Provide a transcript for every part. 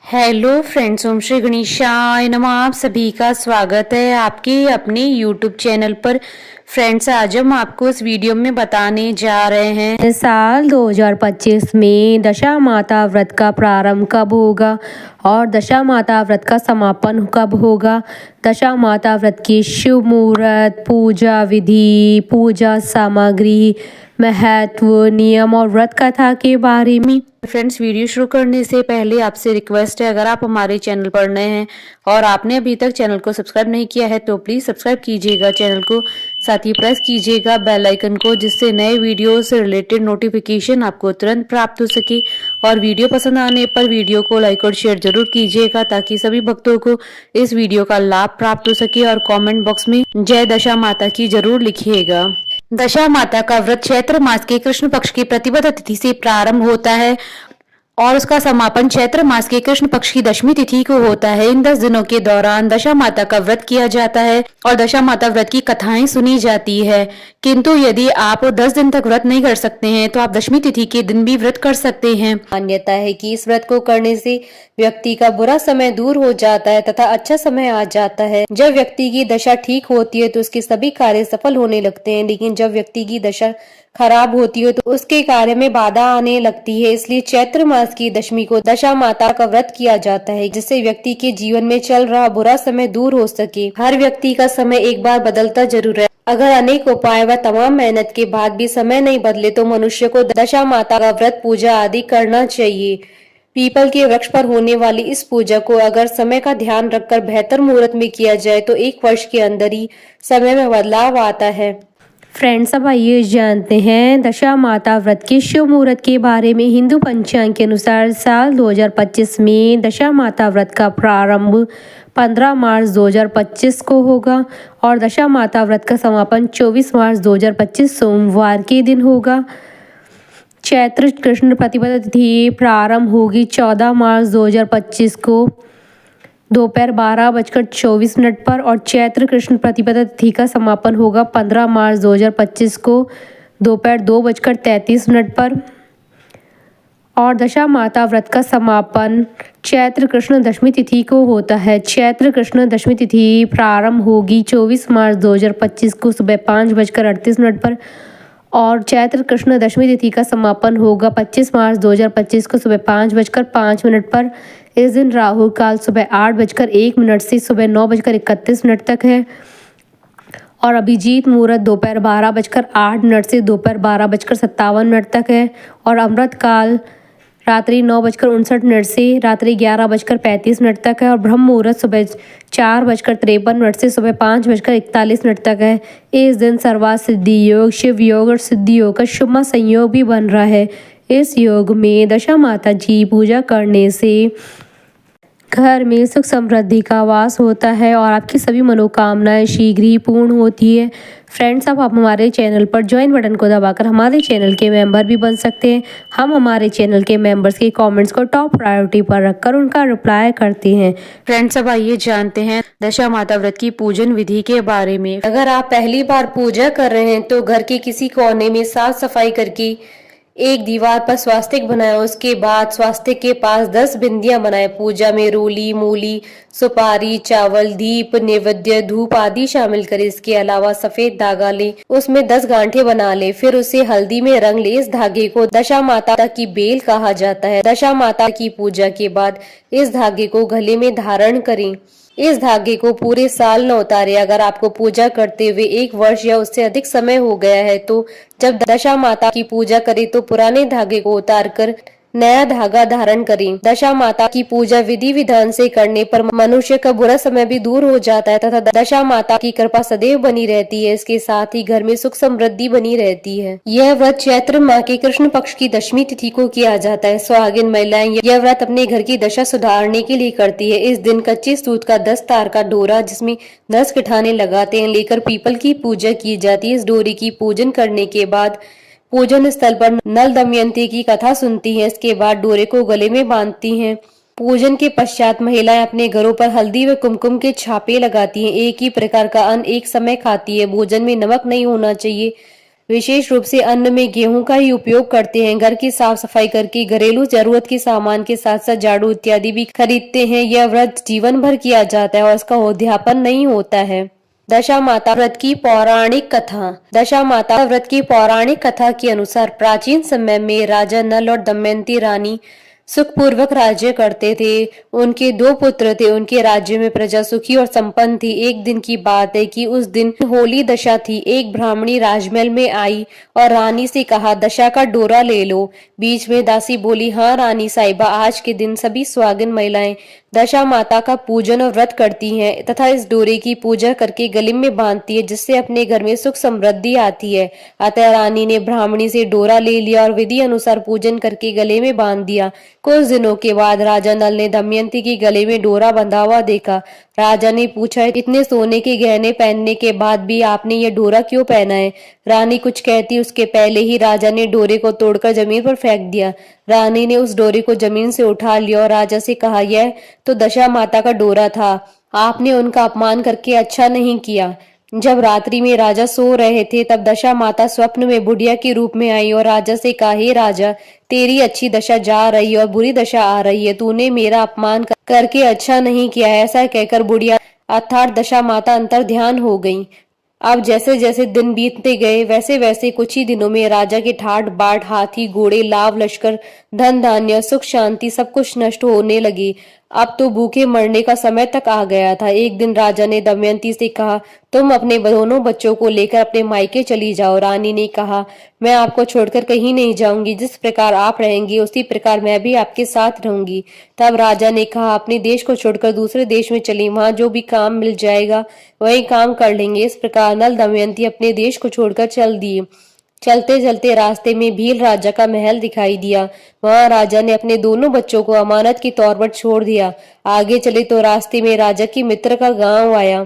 Hello friends, ओम श्री गणेशाय नमः। आप सभी का स्वागत है आपके अपने यूट्यूब चैनल पर। फ्रेंड्स, आज हम आपको इस वीडियो में बताने जा रहे हैं साल 2025 में दशा माता व्रत का प्रारंभ कब होगा और दशा माता व्रत का समापन कब होगा। दशा माता व्रत की शुभ मुहूर्त, पूजा विधि, पूजा सामग्री, महत्व, नियम और व्रत कथा के बारे में। फ्रेंड्स, वीडियो शुरू करने से पहले आपसे रिक्वेस्ट है, अगर आप हमारे चैनल पर नए हैं और आपने अभी तक चैनल को सब्सक्राइब नहीं किया है तो प्लीज सब्सक्राइब कीजिएगा चैनल को, साथ ही प्रेस कीजिएगा बेल आइकन को, जिससे नए वीडियो से रिलेटेड नोटिफिकेशन आपको तुरंत प्राप्त हो सके। और वीडियो पसंद आने पर वीडियो को लाइक और शेयर जरूर कीजिएगा ताकि सभी भक्तों को इस वीडियो का लाभ प्राप्त हो सके। और कमेंट बॉक्स में जय दशा माता की जरूर लिखिएगा। दशा माता का व्रत चैत्र मास के कृष्ण पक्ष की प्रतिपदा तिथि से प्रारंभ होता है और उसका समापन चैत्र मास के कृष्ण पक्ष की दशमी तिथि को होता है। इन 10 दिनों के दौरान दशा माता का व्रत किया जाता है और दशा माता व्रत की कथाएं सुनी जाती है। किंतु यदि आप 10 दिन तक व्रत नहीं कर सकते हैं तो आप दशमी तिथि के दिन भी व्रत कर सकते हैं। मान्यता है कि इस व्रत को करने से व्यक्ति का बुरा समय दूर हो जाता है तथा अच्छा समय आ जाता है। जब व्यक्ति की दशा ठीक होती है तो उसके सभी कार्य सफल होने लगते हैं, लेकिन जब व्यक्ति की दशा खराब होती है तो उसके कार्य में बाधा आने लगती है। इसलिए चैत्र मास की दशमी को दशा माता का व्रत किया जाता है, जिससे व्यक्ति के जीवन में चल रहा बुरा समय दूर हो सके। हर व्यक्ति का समय एक बार बदलता जरूर है। अगर अनेक उपाय व तमाम मेहनत के बाद भी समय नहीं बदले तो मनुष्य को दशा माता का व्रत पूजा आदि करना चाहिए। पीपल के वृक्ष पर होने वाली इस पूजा को अगर समय का ध्यान रखकर बेहतर मुहूर्त में किया जाए तो 1 वर्ष के अंदर ही समय में बदलाव आता है। फ्रेंड्स, अब आइए जानते हैं दशा माता व्रत के शुभ मुहूर्त के बारे में। हिंदू पंचांग के अनुसार साल 2025 में दशा माता व्रत का प्रारंभ 15 मार्च 2025 को होगा और दशा माता व्रत का समापन 24 मार्च 2025 सोमवार के दिन होगा। चैत्र कृष्ण प्रतिपदा तिथि प्रारंभ होगी 14 मार्च 2025 को दोपहर 12:24 पर और चैत्र कृष्ण प्रतिपदा तिथि का समापन होगा 15 मार्च 2025 को दोपहर 2:33 पर और दशा माता व्रत का समापन चैत्र कृष्ण दशमी तिथि को होता है। चैत्र कृष्ण दशमी तिथि प्रारंभ होगी 24 मार्च 2025 को सुबह 5:38 पर और चैत्र कृष्ण दशमी तिथि का समापन होगा 25 मार्च 2025 को सुबह 5:05 पर। इस दिन राहु काल सुबह 8:01 से सुबह 9:31 तक है और अभिजीत मुहूर्त दोपहर 12:08 से दोपहर 12:57 तक है और अमृत काल रात्रि 9:59 से रात्रि 11:35 तक है और ब्रह्म मुहूर्त सुबह 4:53 से सुबह 5:41 तक है। इस दिन सर्वार्थ सिद्धि योग, शिव योग और सिद्धि योग का शुभ संयोग भी बन रहा है। इस योग में दशा माता जी पूजा करने से घर में सुख समृद्धि का वास होता है और आपकी सभी मनोकामनाएं शीघ्र ही पूर्ण होती है। फ्रेंड्स, अब आप हमारे चैनल पर ज्वाइन बटन को दबाकर हमारे चैनल के मेंबर भी बन सकते हैं। हम हमारे चैनल के मेंबर्स के कमेंट्स को टॉप प्रायोरिटी पर रखकर उनका रिप्लाई करते हैं। फ्रेंड्स, अब आइए जानते हैं दशा माता व्रत की पूजन विधि के बारे में। अगर आप पहली बार पूजा कर रहे हैं तो घर के किसी कोने में साफ सफाई करके एक दीवार पर स्वास्तिक बनाए। उसके बाद स्वास्तिक के पास 10 बिंदियां बनाए। पूजा में रोली, मूली, सुपारी, चावल, दीप, नैवेद्य, धूप आदि शामिल करें। इसके अलावा सफेद धागा ले, उसमें 10 गांठें बना ले, फिर उसे हल्दी में रंग ले। इस धागे को दशा माता की बेल कहा जाता है। दशा माता की पूजा के बाद इस धागे को गले में धारण करें। इस धागे को पूरे साल न उतारे। अगर आपको पूजा करते हुए 1 वर्ष या उससे अधिक समय हो गया है तो जब दशा माता की पूजा करें तो पुराने धागे को उतारकर नया धागा धारण करें। दशा माता की पूजा विधि विधान से करने पर मनुष्य का बुरा समय भी दूर हो जाता है तथा दशा माता की कृपा सदैव बनी रहती है। इसके साथ ही घर में सुख समृद्धि बनी रहती है। यह व्रत चैत्र माह के कृष्ण पक्ष की दशमी तिथि को किया जाता है। सुहागिन महिलाएं यह व्रत अपने घर की दशा सुधारने के लिए करती है। इस दिन कच्चे सूत का 10 तार का डोरा, जिसमें 10 किठाने लगाते हैं, लेकर पीपल की पूजा की जाती है। इस डोरे की पूजन करने के बाद पूजन स्थल पर नल दमयंती की कथा सुनती हैं। इसके बाद डोरे को गले में बांधती हैं। पूजन के पश्चात महिलाएं अपने घरों पर हल्दी व कुमकुम के छापे लगाती हैं। एक ही प्रकार का अन्न एक समय खाती है। भोजन में नमक नहीं होना चाहिए। विशेष रूप से अन्न में गेहूं का ही उपयोग करते हैं। घर की साफ सफाई करके घरेलू जरूरत के सामान के साथ साथ झाड़ू इत्यादि भी खरीदते हैं। यह व्रत जीवन भर किया जाता है और इसका उद्यापन नहीं होता है। दशा माता व्रत की पौराणिक कथा। दशा माता व्रत की पौराणिक कथा के अनुसार प्राचीन समय में राजा नल और दमयंती रानी सुखपूर्वक राज्य करते थे। उनके 2 पुत्र थे। उनके राज्य में प्रजा सुखी और संपन्न थी। एक दिन की बात है कि उस दिन होली दशा थी। एक ब्राह्मणी राजमहल में आई और रानी से कहा, दशा का डोरा ले लो। बीच में दासी बोली, हाँ रानी साहिबा, आज के दिन सभी सुहागिन महिलाएं दशा माता का पूजन और व्रत करती हैं तथा इस डोरे की पूजा करके गले में बांधती है, जिससे अपने घर में सुख समृद्धि आती है। अतः रानी ने ब्राह्मणी से डोरा ले लिया और विधि अनुसार पूजन करके गले में बांध दिया। कुछ दिनों के बाद राजा नल ने दमयंती के गले में डोरा बंधा हुआ देखा। राजा ने पूछा, इतने सोने के गहने पहनने के बाद भी आपने ये डोरा क्यों पहना है? रानी कुछ कहती उसके पहले ही राजा ने डोरे को तोड़कर जमीन पर फेंक दिया। रानी ने उस डोरे को जमीन से उठा लिया और राजा से कहा, यह तो दशा माता का डोरा था। आपने उनका अपमान करके अच्छा नहीं किया। जब रात्रि में राजा सो रहे थे तब दशा माता स्वप्न में बुढ़िया के रूप में आई और राजा से कहा, हे राजा, तेरी अच्छी दशा जा रही है और बुरी दशा आ रही है। तूने मेरा अपमान करके अच्छा नहीं किया। ऐसा कहकर बुढ़िया अर्थात दशा माता अंतर ध्यान हो गई। अब जैसे जैसे दिन बीतते गए वैसे वैसे कुछ ही दिनों में राजा के ठाट बाट, हाथी घोड़े, लाव लश्कर, धन धान्य, सुख शांति सब कुछ नष्ट होने लगे। अब तो भूखे मरने का समय तक आ गया था। एक दिन राजा ने दमयंती से कहा, तुम अपने दोनों बच्चों को लेकर अपने मायके चली जाओ। रानी ने कहा, मैं आपको छोड़कर कहीं नहीं जाऊंगी। जिस प्रकार आप रहेंगी उसी प्रकार मैं भी आपके साथ रहूंगी। तब राजा ने कहा, अपने देश को छोड़कर दूसरे देश में चली, वहां जो भी काम मिल जाएगा वही काम कर लेंगे। इस प्रकार नल दमयंती अपने देश को छोड़कर चल दिए। चलते चलते रास्ते में भील राजा का महल दिखाई दिया। वहां राजा ने अपने दोनों बच्चों को अमानत के तौर पर छोड़ दिया। आगे चले तो रास्ते में राजा की मित्र का गांव आया।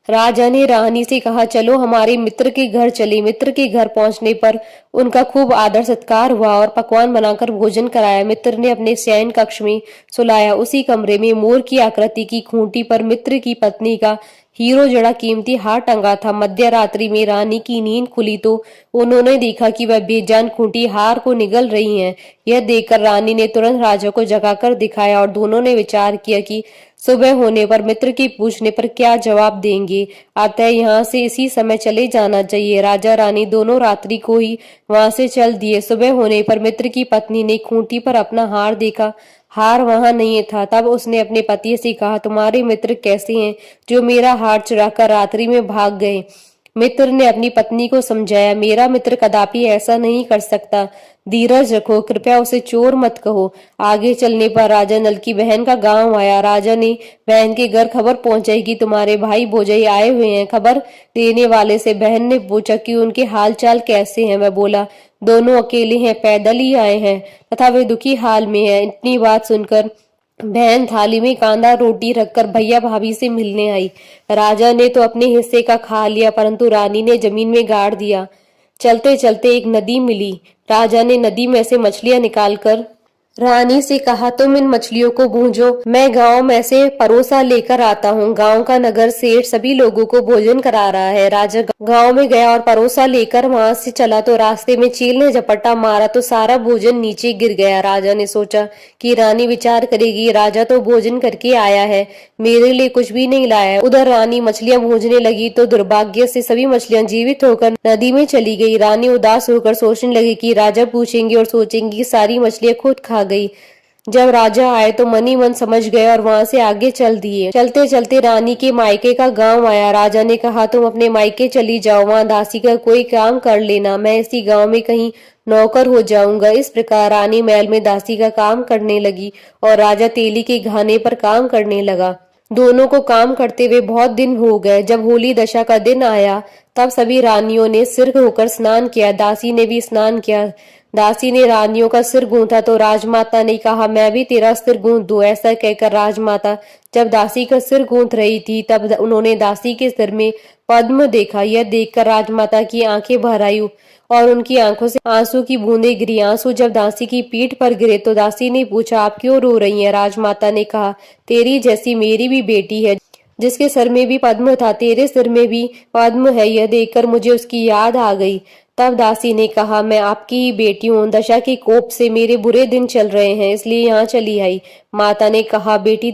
राजा ने रानी से कहा, चलो हमारे मित्र के घर चले। मित्र के घर पहुंचने पर उनका खूब आदर सत्कार हुआ और पकवान बनाकर भोजन कराया। मित्र ने अपने शयन कक्ष में सुलाया। उसी कमरे में मोर की आकृति की खूंटी पर मित्र की पत्नी का हीरो जड़ा कीमती हार टंगा था। मध्य रात्रि में रानी की नींद खुली तो उन्होंने देखा कि वह बेजान खूंटी हार को निगल रही है। यह देखकर रानी ने तुरंत राजा को जगाकर दिखाया और दोनों ने विचार किया कि सुबह होने पर मित्र के पूछने पर क्या जवाब देंगे। अतः यहाँ से इसी समय चले जाना चाहिए। राजा रानी दोनों रात्रि को ही वहां से चल दिए। सुबह होने पर मित्र की पत्नी ने खूंटी पर अपना हार देखा। हार वहां नहीं था। तब उसने अपने पति से कहा, तुम्हारे मित्र कैसे हैं जो मेरा हार चुराकर रात्रि में भाग गए? मित्र ने अपनी पत्नी को समझाया, मेरा मित्र कदापि ऐसा नहीं कर सकता। धीरज रखो, कृपया उसे चोर मत कहो। आगे चलने पर राजा नल की बहन का गांव आया। राजा ने बहन के घर खबर पहुंचाई कि तुम्हारे भाई भोजाई आए हुए हैं। खबर देने वाले से बहन ने पूछा कि उनके हाल चाल कैसे हैं। वह बोला, दोनों अकेले हैं, पैदल ही आए हैं तथा वे दुखी हाल में हैं। इतनी बात सुनकर बहन थाली में कांदा रोटी रखकर भैया भाभी से मिलने आई। राजा ने तो अपने हिस्से का खा लिया, परंतु रानी ने जमीन में गाड़ दिया। चलते चलते एक नदी मिली। राजा ने नदी में से मछलियां निकालकर रानी से कहा, तुम इन मछलियों को भूंजो, मैं गांव में से परोसा लेकर आता हूँ। गांव का नगर सेठ सभी लोगों को भोजन करा रहा है। राजा गांव में गया और परोसा लेकर वहां से चला तो रास्ते में चील ने झपट्टा मारा तो सारा भोजन नीचे गिर गया। राजा ने सोचा कि रानी विचार करेगी, राजा तो भोजन करके आया है, मेरे लिए कुछ भी नहीं लाया। उधर रानी मछलियां भूंजने लगी तो दुर्भाग्य से सभी मछलियां जीवित होकर नदी में चली गई। रानी उदास होकर सोचने लगी कि राजा पूछेंगे और सोचेंगी कि सारी मछलियां खुद खा गई। जब राजा आए तो मन ही मन समझ गए और वहां से आगे चल दिए। चलते चलते रानी के मायके का गांव आया। राजा ने कहा, तुम अपने मायके चली जाओ, वहां दासी का कोई काम कर लेना, मैं इसी गांव में कहीं नौकर हो जाऊंगा। इस प्रकार रानी महल में दासी का काम करने लगी और राजा तेली के घाने पर काम करने लगा। दोनों को काम करते हुए बहुत दिन हो गए। जब होली दशा का दिन आया तब सभी रानियों ने सिर होकर स्नान किया। दासी ने भी स्नान किया। दासी ने रानियों का सिर गूंथा तो राजमाता ने कहा, मैं भी तेरा सिर गूंथ दूं। ऐसा कहकर राजमाता जब दासी का सिर गूंथ रही थी तब उन्होंने दासी के सिर में पद्म देखा। यह देखकर राजमाता की आंखें भर आई और उनकी आंखों से आंसू की बूंदें गिरी। आंसू जब दासी की पीठ पर गिरे तो दासी ने पूछा, आप क्यों रो रही हैं? राजमाता ने कहा, तेरी जैसी मेरी भी बेटी है जिसके सिर में भी पद्म था, तेरे सिर में भी पद्म है। यह देखकर मुझे उसकी याद आ गई। तब दासी ने कहा, मैं आपकी ही बेटी हूँ, दशा के कोप से मेरे बुरे दिन चल रहे हैं, इसलिए यहाँ चली आई। माता ने कहा, बेटी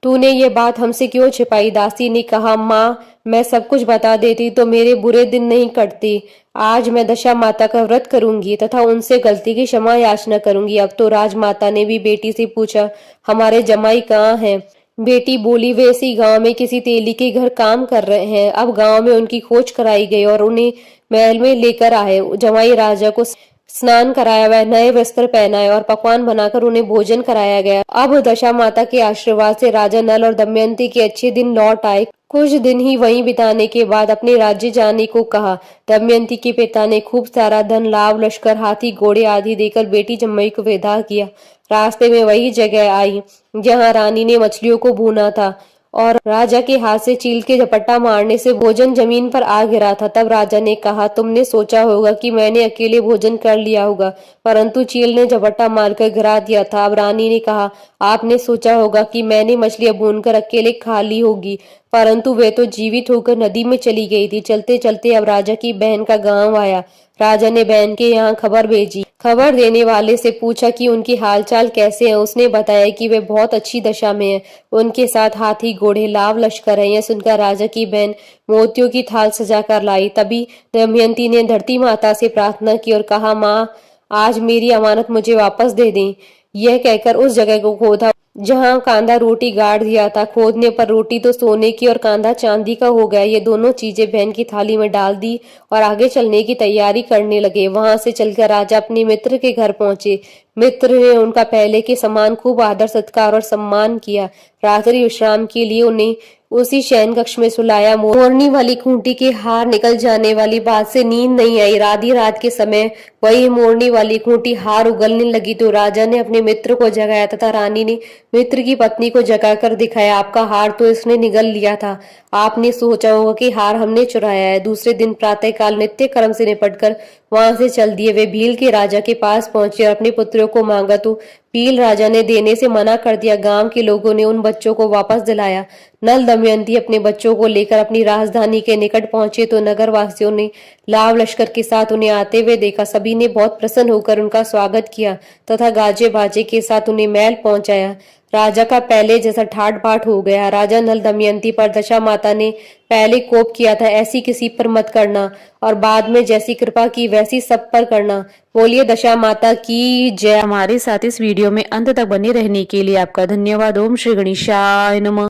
तूने ये बात हमसे क्यों छिपाई? दासी ने कहा, माँ मैं सब कुछ बता देती तो मेरे बुरे दिन नहीं कटते। आज मैं दशा माता का व्रत करूंगी तथा उनसे गलती की क्षमा याचना करूंगी। अब तो राजमाता ने भी बेटी से पूछा, हमारे जमाई कहाँ हैं? बेटी बोली, वे इसी गांव में किसी तेली के घर काम कर रहे हैं। अब गांव में उनकी खोज कराई गई और उन्हें महल में लेकर आए। जमाई राजा को स्नान कराया, वह नए वस्त्र पहनाए और पकवान बनाकर उन्हें भोजन कराया गया। अब दशा माता के आशीर्वाद से राजा नल और दमयंती के अच्छे दिन लौट आए। कुछ दिन ही वहीं बिताने के बाद अपने राज्य जाने को कहा। दमयंती के पिता ने खूब सारा धन, लाव, लश्कर, हाथी, घोड़े आदि देकर बेटी जम्मई को विदा किया। रास्ते में वही जगह आई जहाँ रानी ने मछलियों को भूना था और राजा के हाथ से चील के झपट्टा मारने से भोजन जमीन पर आ गिरा था। तब राजा ने कहा, तुमने सोचा होगा कि मैंने अकेले भोजन कर लिया होगा, परंतु चील ने झपट्टा मारकर गिरा दिया था। अब रानी ने कहा, आपने सोचा होगा कि मैंने मछलियां भूनकर अकेले खा ली होगी, परंतु वे तो जीवित होकर नदी में चली गई थी। चलते चलते अब राजा की बहन का गांव आया। राजा ने बहन के यहाँ खबर भेजी। खबर देने वाले से पूछा कि उनकी हालचाल कैसे हैं। उसने बताया कि वे बहुत अच्छी दशा में हैं। उनके साथ हाथी, घोड़े, लाव, लश्कर है। यह सुनकर राजा की बहन मोतियों की थाल सजा कर लाई। तभी दमयंती ने धरती माता से प्रार्थना की और कहा, माँ आज मेरी अमानत मुझे वापस दे दें। यह कहकर उस जगह को खोदा जहाँ कांदा रोटी गाड़ दिया था। खोदने पर रोटी तो सोने की और कांदा चांदी का हो गया। ये दोनों चीजें बहन की थाली में डाल दी और आगे चलने की तैयारी करने लगे। वहां से चलकर राजा अपने मित्र के घर पहुंचे। मित्र ने उनका पहले के समान खूब आदर सत्कार और सम्मान किया। रात्रि विश्राम के लिए उन्हें उसी शयन कक्ष में सुलाया। मोरनी वाली खूंटी के हार निकल जाने वाली बात से नींद नहीं आई। आधी रात के समय वही मोरनी वाली खूंटी हार उगलने लगी तो राजा ने अपने मित्र को जगाया तथा रानी ने मित्र की पत्नी को जगाकर दिखाया, आपका हार तो इसने निगल लिया था। आपने सोचा होगा कि हार हमने चुराया है। दूसरे दिन प्रातःकाल नित्य कर्म से निपटकर वहां से चल दिए। वे भील के राजा के पास पहुंचे और अपने पुत्रों को मांगा तो भील राजा ने देने से मना कर दिया। गांव के लोगों ने उन बच्चों को वापस दिलाया। नल दमयंती अपने बच्चों को लेकर अपनी राजधानी के निकट पहुंचे तो नगर वासियों ने लाव लश्कर के साथ उन्हें आते हुए देखा। सभी ने बहुत प्रसन्न होकर उनका स्वागत किया तथा गाजे बाजे के साथ उन्हें महल पहुंचाया। राजा का पहले जैसा ठाट बाट हो गया। राजा नल दमयंती पर दशा माता ने पहले कोप किया था, ऐसी किसी पर मत करना, और बाद में जैसी कृपा की वैसी सब पर करना। बोलिए दशा माता की जय। हमारे साथ इस वीडियो में अंत तक बने रहने के लिए आपका धन्यवाद। ओम श्री गणेशाय नमः।